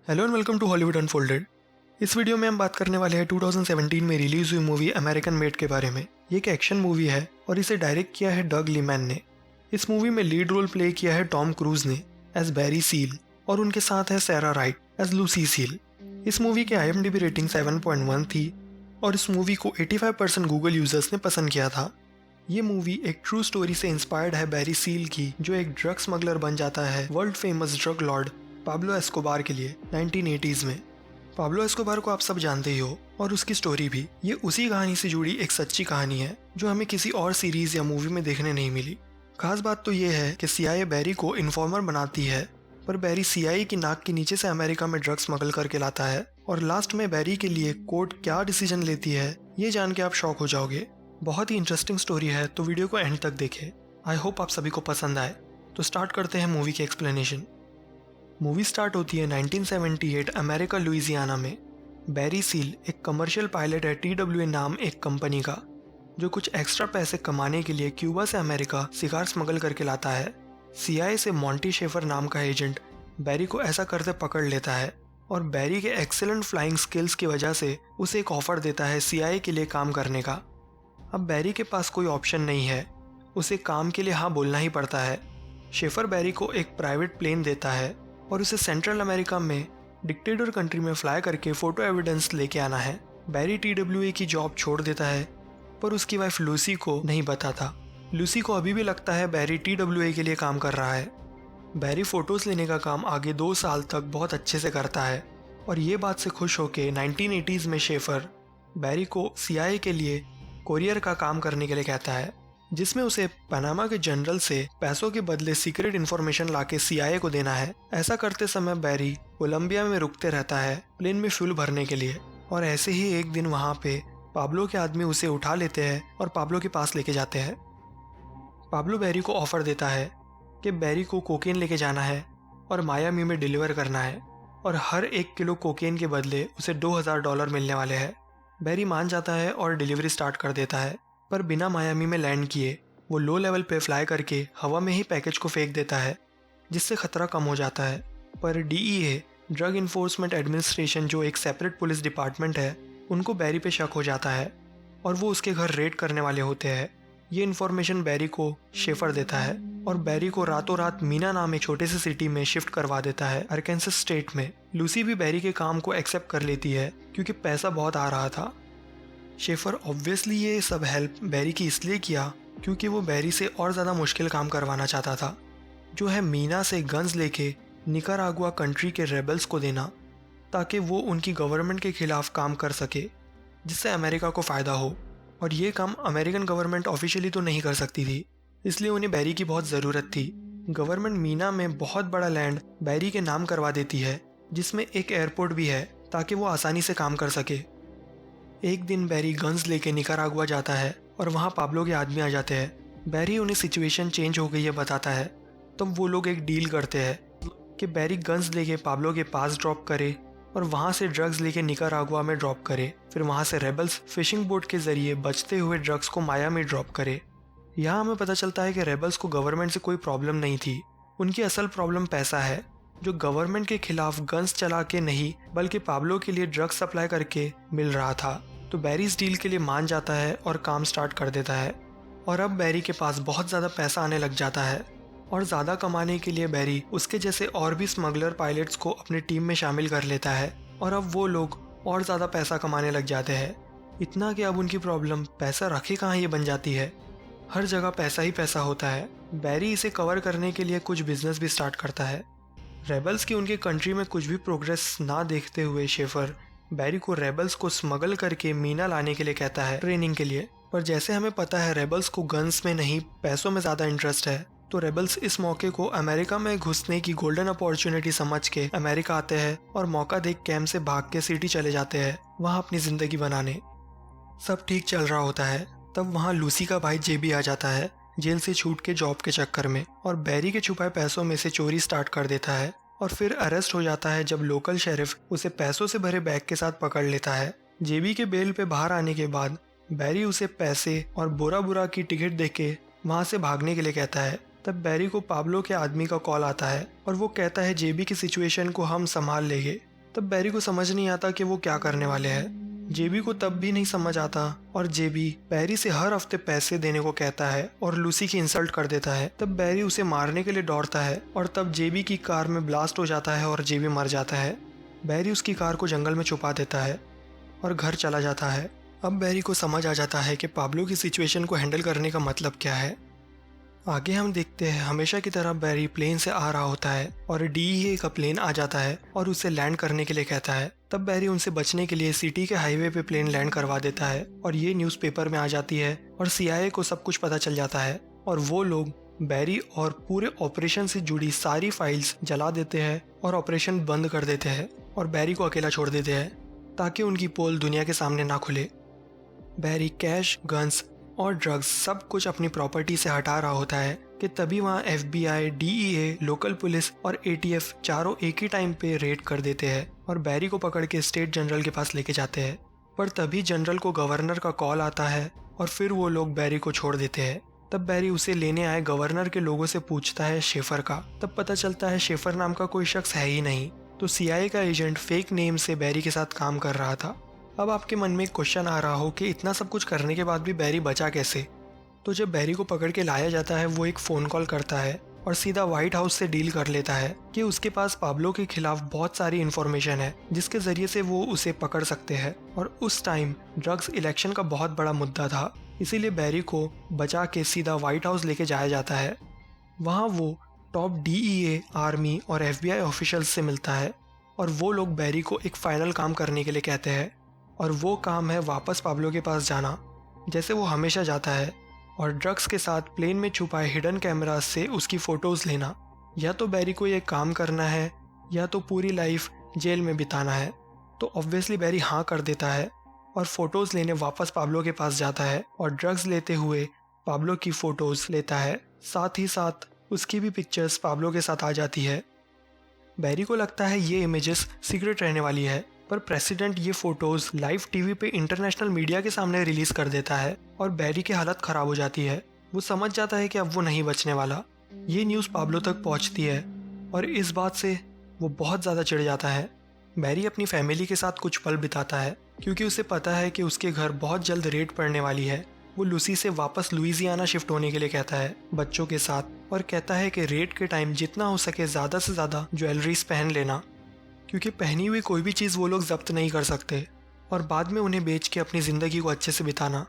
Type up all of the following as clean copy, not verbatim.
Hello and welcome to Hollywood unfolded. इस video में हम बात करने वाले हैं 2017 में रिलीज हुई मूवी अमेरिकन मेड के बारे में। ये एक एक्शन मूवी है और इसे डायरेक्ट किया है डग लीमैन ने। इस मूवी में लीड रोल प्ले किया है टॉम क्रूज ने एज बैरी सील और उनके साथ है सैरा राइट एज लूसी सील। इस मूवी की IMDb रेटिंग 7.1 थी और इस मूवी को 85% गूगल यूजर्स ने पसंद किया था। ये मूवी एक ट्रू स्टोरी से इंस्पायर्ड है बैरी सील की, जो एक ड्रग स्मगलर बन जाता है world famous drug Lord Pablo Escobar के लिए 1980s में। पाब्लो एस्कोबार को आप सब जानते ही हो और उसकी स्टोरी भी। ये उसी कहानी से जुड़ी एक सच्ची कहानी है जो हमें किसी और सीरीज या मूवी में देखने नहीं मिली। खास बात तो ये है कि CIA बैरी को इन्फॉर्मर बनाती है, पर बैरी CIA की नाक के नीचे से अमेरिका में ड्रग स्मगल करके लाता है और लास्ट में बैरी के लिए कोर्ट क्या डिसीजन लेती है ये जान के आप शॉक हो जाओगे। बहुत ही इंटरेस्टिंग स्टोरी है, तो वीडियो को एंड तक देखें। आई होप आप सभी को पसंद आए। तो स्टार्ट करते हैं मूवी की एक्सप्लेनेशन। मूवी स्टार्ट होती है 1978 अमेरिका लुइजियाना में। बैरी सील एक कमर्शियल पायलट है TWA नाम एक कंपनी का, जो कुछ एक्स्ट्रा पैसे कमाने के लिए क्यूबा से अमेरिका शिकार स्मगल करके लाता है। CIA से मॉन्टी शेफर नाम का एजेंट बैरी को ऐसा करते पकड़ लेता है और बैरी के एक्सेलेंट फ्लाइंग स्किल्स की वजह से उसे एक ऑफर देता है CIA के लिए काम करने का। अब बैरी के पास कोई ऑप्शन नहीं है, उसे काम के लिए हाँ बोलना ही पड़ता है। शेफर बैरी को एक प्राइवेट प्लेन देता है और उसे सेंट्रल अमेरिका में डिक्टेटर कंट्री में फ्लाई करके फोटो एविडेंस लेके आना है। बैरी TWA की जॉब छोड़ देता है, पर उसकी वाइफ लूसी को नहीं बताता। लूसी को अभी भी लगता है बैरी TWA के लिए काम कर रहा है। बैरी फोटोज लेने का काम आगे 2 साल तक बहुत अच्छे से करता है और ये बात से खुश होकर 1980s में शेफर बैरी को CIA के लिए कोरियर का काम करने के लिए कहता है, जिसमें उसे पनामा के जनरल से पैसों के बदले सीक्रेट इन्फॉर्मेशन लाके CIA को देना है। ऐसा करते समय बैरी कोलंबिया में रुकते रहता है प्लेन में फ्यूल भरने के लिए, और ऐसे ही एक दिन वहाँ पे पाब्लो के आदमी उसे उठा लेते हैं और पाब्लो के पास लेके जाते हैं। पाब्लो बैरी को ऑफर देता है कि बैरी को कोकेन लेके जाना है और मायामी में डिलीवर करना है और हर 1 किलो कोकेन के बदले उसे $2000 मिलने वाले हैं। बैरी मान जाता है और डिलीवरी स्टार्ट कर देता है, पर बिना मायामी में लैंड किए वो लो लेवल पे फ्लाई करके हवा में ही पैकेज को फेंक देता है, जिससे खतरा कम हो जाता है। पर DEA ड्रग इन्फोर्समेंट एडमिनिस्ट्रेशन, जो एक सेपरेट पुलिस डिपार्टमेंट है, उनको बैरी पे शक हो जाता है और वो उसके घर रेड करने वाले होते हैं। ये इन्फॉर्मेशन बैरी को शेफर देता है और बैरी को रातों रात मीना नाम एक छोटे से सिटी में शिफ्ट करवा देता है अरकानसास स्टेट में। लूसी भी बैरी के काम को एक्सेप्ट कर लेती है क्योंकि पैसा बहुत आ रहा था। शेफर ऑब्वियसली ये सब हेल्प बैरी की इसलिए किया क्योंकि वो बैरी से और ज़्यादा मुश्किल काम करवाना चाहता था, जो है मीना से गन्स लेके निकारागुआ कंट्री के रेबल्स को देना, ताकि वो उनकी गवर्नमेंट के खिलाफ काम कर सके, जिससे अमेरिका को फ़ायदा हो। और ये काम अमेरिकन गवर्नमेंट ऑफिशियली तो नहीं कर सकती थी, इसलिए उन्हें बैरी की बहुत ज़रूरत थी। गवर्नमेंट मीना में बहुत बड़ा लैंड बैरी के नाम करवा देती है, जिसमें एक एयरपोर्ट भी है ताकि वो आसानी से काम कर सके। एक दिन बैरी गन्स लेके निकारागुआ जाता है और वहाँ पाब्लो के आदमी आ जाते हैं। बैरी उन्हें सिचुएशन चेंज हो गई है बताता है, तब वो लोग एक डील करते हैं कि बैरी गन्स लेके पाब्लो के पास ड्रॉप करे और वहाँ से ड्रग्स लेके निकारागुआ में ड्रॉप करे, फिर वहाँ से रेबल्स फिशिंग बोट के जरिए बचते हुए ड्रग्स को माया में ड्रॉप करे। यहाँ हमें पता चलता है कि रेबल्स को गवर्नमेंट से कोई प्रॉब्लम नहीं थी, उनकी असल प्रॉब्लम पैसा है, जो गवर्नमेंट के खिलाफ गन्स चला के नहीं बल्कि पाब्लो के लिए ड्रग्स सप्लाई करके मिल रहा था। तो बैरी इस डील के लिए मान जाता है और काम स्टार्ट कर देता है, और अब बैरी के पास बहुत ज़्यादा पैसा आने लग जाता है और ज़्यादा कमाने के लिए बैरी उसके जैसे और भी स्मगलर पायलट्स को अपनी टीम में शामिल कर लेता है और अब वो लोग और ज़्यादा पैसा कमाने लग जाते हैं। इतना कि अब उनकी प्रॉब्लम पैसा रखे कहाँ ये बन जाती है, हर जगह पैसा ही पैसा होता है। बैरी इसे कवर करने के लिए कुछ बिजनेस भी स्टार्ट करता है। रेबल्स की उनके कंट्री में कुछ भी प्रोग्रेस ना देखते हुए शेफर बैरी को रेबल्स को स्मगल करके मीना लाने के लिए कहता है ट्रेनिंग के लिए। पर जैसे हमें पता है रेबल्स को गन्स में नहीं पैसों में ज़्यादा इंटरेस्ट है, तो रेबल्स इस मौके को अमेरिका में घुसने की गोल्डन अपॉर्चुनिटी समझ के अमेरिका आते हैं और मौका देख कैंप से भाग के सिटी चले जाते हैं वहाँ अपनी ज़िंदगी बनाने। सब ठीक चल रहा होता है, तब वहाँ लूसी का भाई जेबी आ जाता है जेल से छूट के जॉब के चक्कर में, और बैरी के छुपाए पैसों में से चोरी स्टार्ट कर देता है और फिर अरेस्ट हो जाता है जब लोकल शेरिफ उसे पैसों से भरे बैग के साथ पकड़ लेता है। जेबी के बेल पे बाहर आने के बाद बैरी उसे पैसे और बोरा बुरा की टिकट देके वहाँ से भागने के लिए कहता है। तब बैरी को पाब्लो के आदमी का कॉल आता है और वो कहता है जेबी की सिचुएशन को हम संभाल लेंगे, तब बैरी को समझ नहीं आता कि वो क्या करने वाले हैं। जेबी को तब भी नहीं समझ आता और जेबी बैरी से हर हफ्ते पैसे देने को कहता है और लूसी की इंसल्ट कर देता है। तब बैरी उसे मारने के लिए दौड़ता है और तब जेबी की कार में ब्लास्ट हो जाता है और जेबी मर जाता है। बैरी उसकी कार को जंगल में छुपा देता है और घर चला जाता है। अब बैरी को समझ आ जाता है कि पाब्लो की सिचुएशन को हैंडल करने का मतलब क्या है। आगे हम देखते हैं हमेशा की तरह बैरी प्लेन से आ रहा होता है और डीईए का प्लेन आ जाता है और उसे लैंड करने के लिए कहता है। तब बैरी उनसे बचने के लिए सिटी के हाईवे पे प्लेन लैंड करवा देता है और ये न्यूज़पेपर में आ जाती है और सीआईए को सब कुछ पता चल जाता है और वो लोग बैरी और पूरे ऑपरेशन से जुड़ी सारी फाइल्स जला देते हैं और ऑपरेशन बंद कर देते हैं और बैरी को अकेला छोड़ देते हैं ताकि उनकी पोल दुनिया के सामने ना खुले। बैरी कैश, गन्स और ड्रग्स सब कुछ अपनी प्रॉपर्टी से हटा रहा होता है कि तभी वहाँ FBI, डीईए, लोकल पुलिस और एटीएफ चारों एक ही टाइम पे रेड कर देते हैं और बैरी को पकड़ के स्टेट जनरल के पास लेके जाते हैं। पर तभी जनरल को गवर्नर का कॉल आता है और फिर वो लोग बैरी को छोड़ देते हैं। तब बैरी उसे लेने आए गवर्नर के लोगों से पूछता है शेफर का। तब पता चलता है शेफर नाम का कोई शख्स है ही नहीं, तो सीआईए का एजेंट फेक नेम से बैरी के साथ काम कर रहा था। अब आपके मन में एक क्वेश्चन आ रहा हो कि इतना सब कुछ करने के बाद भी बैरी बचा कैसे। तो जब बैरी को पकड़ के लाया जाता है वो एक फ़ोन कॉल करता है और सीधा व्हाइट हाउस से डील कर लेता है कि उसके पास पाब्लो के खिलाफ बहुत सारी इन्फॉर्मेशन है जिसके ज़रिए से वो उसे पकड़ सकते हैं। और उस टाइम ड्रग्स इलेक्शन का बहुत बड़ा मुद्दा था, इसीलिए बैरी को बचा के सीधा व्हाइट हाउस लेके जाया जाता है। वहाँ वो टॉप डीईए, आर्मी और FBI ऑफिशियल्स से मिलता है और वो लोग बैरी को एक फाइनल काम करने के लिए कहते हैं और वो काम है वापस पाब्लो के पास जाना जैसे वो हमेशा जाता है और ड्रग्स के साथ प्लेन में छुपाए हिडन कैमराज से उसकी फ़ोटोज़ लेना। या तो बैरी को ये काम करना है या तो पूरी लाइफ जेल में बिताना है। तो ऑब्वियसली बैरी हाँ कर देता है और फ़ोटोज़ लेने वापस पाब्लो के पास जाता है और ड्रग्स लेते हुए पाब्लो की फ़ोटोज़ लेता है। साथ ही साथ उसकी भी पिक्चर्स पाब्लो के साथ आ जाती है। बैरी को लगता है ये इमेजेस सीक्रेट रहने वाली है, पर प्रेसिडेंट ये फोटोज लाइव टीवी पे इंटरनेशनल मीडिया के सामने रिलीज कर देता है और बैरी की हालत खराब हो जाती है। वो समझ जाता है कि अब वो नहीं बचने वाला। ये न्यूज़ पाब्लो तक पहुंचती है और इस बात से वो बहुत ज़्यादा चिढ़ जाता है। बैरी अपनी फैमिली के साथ कुछ पल बिताता है क्योंकि उसे पता है कि उसके घर बहुत जल्द रेड पड़ने वाली है। वो लूसी से वापस लुइजियाना शिफ्ट होने के लिए कहता है बच्चों के साथ और कहता है कि रेड के टाइम जितना हो सके ज़्यादा से ज़्यादा ज्वेलरीज पहन लेना, क्योंकि पहनी हुई कोई भी चीज़ वो लोग जब्त नहीं कर सकते और बाद में उन्हें बेच के अपनी ज़िंदगी को अच्छे से बिताना।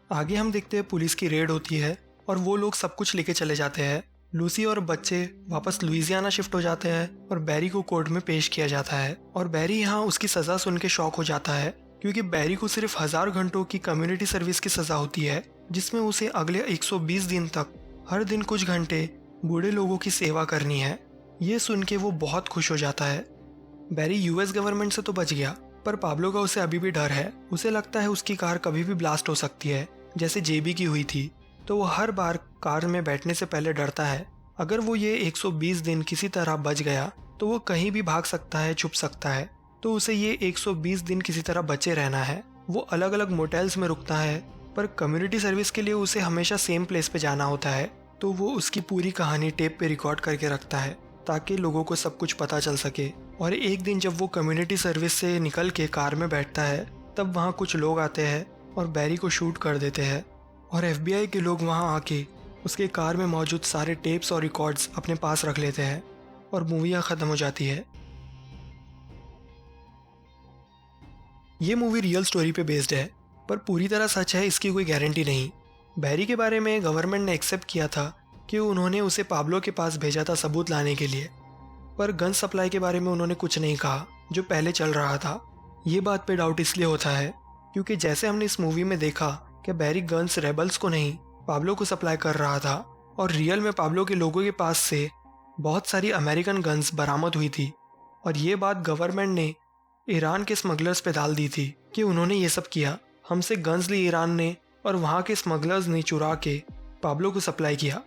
आगे हम देखते हैं पुलिस की रेड होती है और वो लोग सब कुछ लेके चले जाते हैं। लूसी और बच्चे वापस लुइजियाना शिफ्ट हो जाते हैं और बैरी को कोर्ट में पेश किया जाता है और बैरी यहाँ उसकी सज़ा सुन के शॉक हो जाता है क्योंकि बैरी को सिर्फ 1000 घंटों की कम्युनिटी सर्विस की सज़ा होती है जिसमें उसे अगले 120 दिन तक हर दिन कुछ घंटे बूढ़े लोगों की सेवा करनी है। ये सुन के वो बहुत खुश हो जाता है। बैरी यूएस गवर्नमेंट से तो बच गया, पर पाब्लो का उसे अभी भी डर है। उसे लगता है उसकी कार कभी भी ब्लास्ट हो सकती है जैसे जेबी की हुई थी, तो वो हर बार कार में बैठने से पहले डरता है। अगर वो ये 120 दिन किसी तरह बच गया तो वो कहीं भी भाग सकता है, छुप सकता है, तो उसे ये 120 दिन किसी तरह बचे रहना है। वो अलग अलग मोटेल्स में रुकता है, पर कम्युनिटी सर्विस के लिए उसे हमेशा सेम प्लेस पे जाना होता है, तो वो उसकी पूरी कहानी टेप पे रिकॉर्ड करके रखता है ताकि लोगों को सब कुछ पता चल सके। और एक दिन जब वो कम्युनिटी सर्विस से निकल के कार में बैठता है तब वहाँ कुछ लोग आते हैं और बैरी को शूट कर देते हैं और FBI के लोग वहाँ आके उसके कार में मौजूद सारे टेप्स और रिकॉर्ड्स अपने पास रख लेते हैं और मूवी ख़त्म हो जाती है। ये मूवी रियल स्टोरी पे बेस्ड है, पर पूरी तरह सच है इसकी कोई गारंटी नहीं। बैरी के बारे में गवर्नमेंट ने एक्सेप्ट किया था कि उन्होंने उसे पाब्लो के पास भेजा था सबूत लाने के लिए, पर गन सप्लाई के बारे में उन्होंने कुछ नहीं कहा जो पहले चल रहा था। ये बात पे डाउट इसलिए होता है क्योंकि जैसे हमने इस मूवी में देखा कि बैरी गन्स रेबल्स को नहीं पाब्लो को सप्लाई कर रहा था और रियल में पाब्लो के लोगों के पास से बहुत सारी अमेरिकन गन्स बरामद हुई थी और ये बात गवर्नमेंट ने ईरान के स्मगलर्स पे डाल दी थी कि उन्होंने ये सब किया, हमसे गन्स ली ईरान ने और वहाँ के स्मगलर्स ने चुरा के पाब्लो को सप्लाई किया।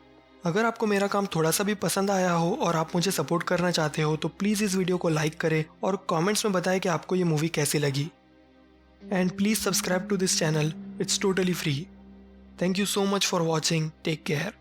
अगर आपको मेरा काम थोड़ा सा भी पसंद आया हो और आप मुझे सपोर्ट करना चाहते हो तो प्लीज़ इस वीडियो को लाइक करें और कमेंट्स में बताएं कि आपको ये मूवी कैसी लगी। And please subscribe to this channel, it's totally free. Thank you so much for watching, take care.